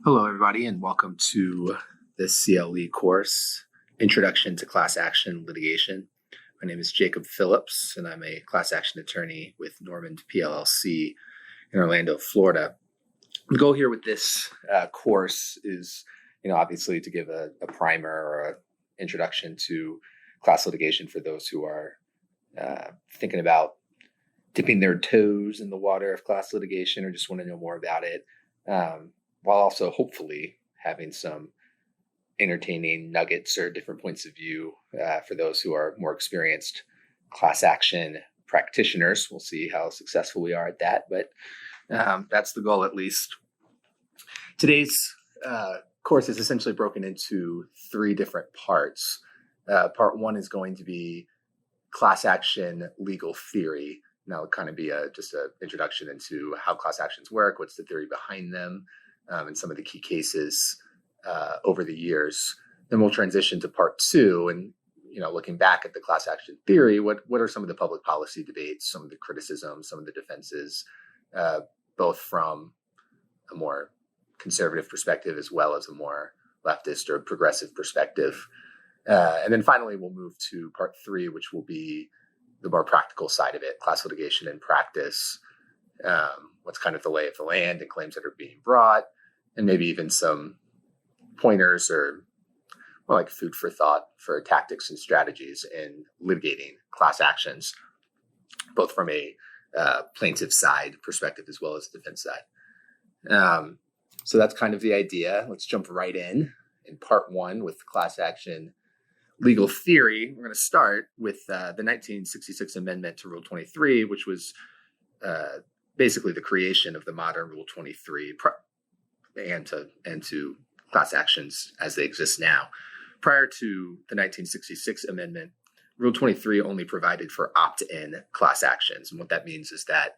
Hello, everybody, and welcome to this CLE course, Introduction to Class Action Litigation. My name is Jacob Phillips, and I'm a class action attorney with Normand PLLC in Orlando, Florida. The goal here with this course is, obviously to give a primer or an introduction to class litigation for those who are thinking about dipping their toes in the water of class litigation or just want to know more about it. While also hopefully having some entertaining nuggets or different points of view for those who are more experienced class action practitioners. We'll see how successful we are at that, but that's the goal at least. Today's course is essentially broken into three different parts. Part one is going to be class action legal theory. Now it'll kind of be just an introduction into how class actions work, what's the theory behind them, and some of the key cases over the years. Then we'll transition to part two and, looking back at the class action theory, what are some of the public policy debates, some of the criticisms, some of the defenses, both from a more conservative perspective as well as a more leftist or progressive perspective. And then finally, we'll move to part three, which will be the more practical side of it, class litigation in practice, what's kind of the lay of the land and claims that are being brought, and maybe even some pointers or more like food for thought for tactics and strategies in litigating class actions, both from a plaintiff side perspective as well as the defense side. So that's kind of the idea. Let's jump right in part one with class action legal theory. We're going to start with the 1966 amendment to Rule 23, which was basically the creation of the modern Rule 23 and to class actions as they exist now. Prior to the 1966 amendment, Rule 23 only provided for opt-in class actions. And what that means is that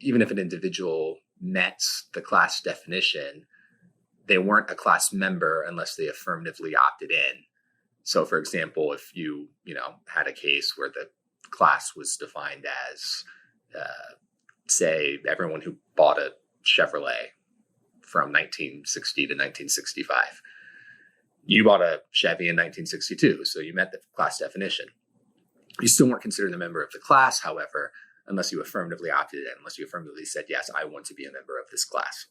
even if an individual met the class definition, they weren't a class member unless they affirmatively opted in. So, for example, if you had a case where the class was defined as, say, everyone who bought a Chevrolet from 1960 to 1965. You bought a Chevy in 1962, so you met the class definition. You still weren't considered a member of the class, however, unless you affirmatively opted in, unless you affirmatively said, yes, I want to be a member of this class.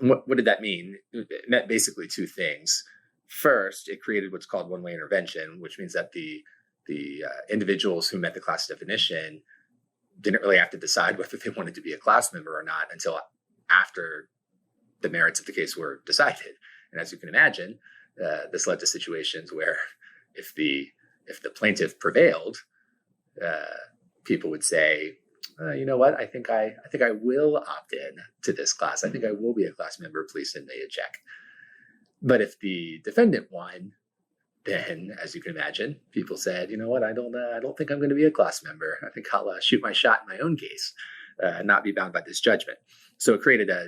What did that mean? It meant basically two things. First, it created what's called one-way intervention, which means that the individuals who met the class definition didn't really have to decide whether they wanted to be a class member or not until after the merits of the case were decided. And as you can imagine, this led to situations where if the plaintiff prevailed, people would say, you know what, I think I will opt in to this class. I think I will be a class member. Please send me a check. But if the defendant won, then, as you can imagine, people said, you know what, I don't think I'm going to be a class member. I think I'll shoot my shot in my own case and not be bound by this judgment. So it created a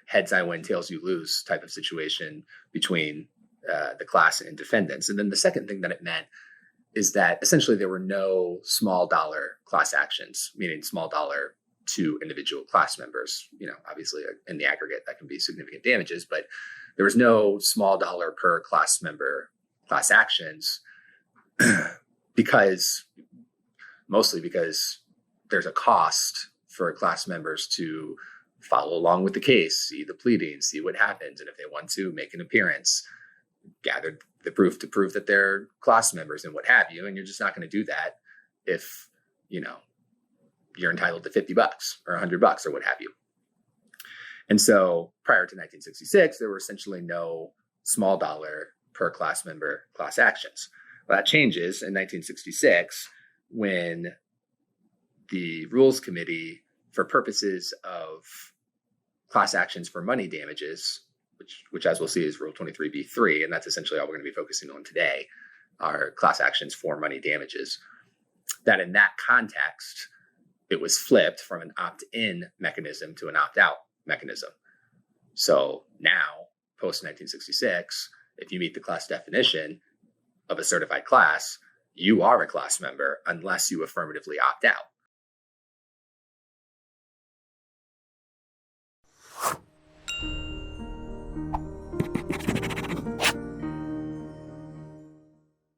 heads I win, tails you lose type of situation between the class and defendants. And then the second thing that it meant is that essentially there were no small dollar class actions, meaning small dollar to individual class members. Obviously in the aggregate that can be significant damages, but there was no small dollar per class member class actions mostly because there's a cost for class members to follow along with the case, see the pleadings, see what happens. And if they want to make an appearance, gather the proof to prove that they're class members and what have you. And you're just not going to do that if, you're entitled to $50 or $100 or what have you. And so prior to 1966, there were essentially no small dollar per class member class actions. Well, that changes in 1966 when the Rules Committee, for purposes of class actions for money damages, which as we'll see is Rule 23b3, and that's essentially all we're going to be focusing on today, are class actions for money damages, that in that context, it was flipped from an opt-in mechanism to an opt-out mechanism. So now, post-1966, if you meet the class definition of a certified class, you are a class member unless you affirmatively opt out.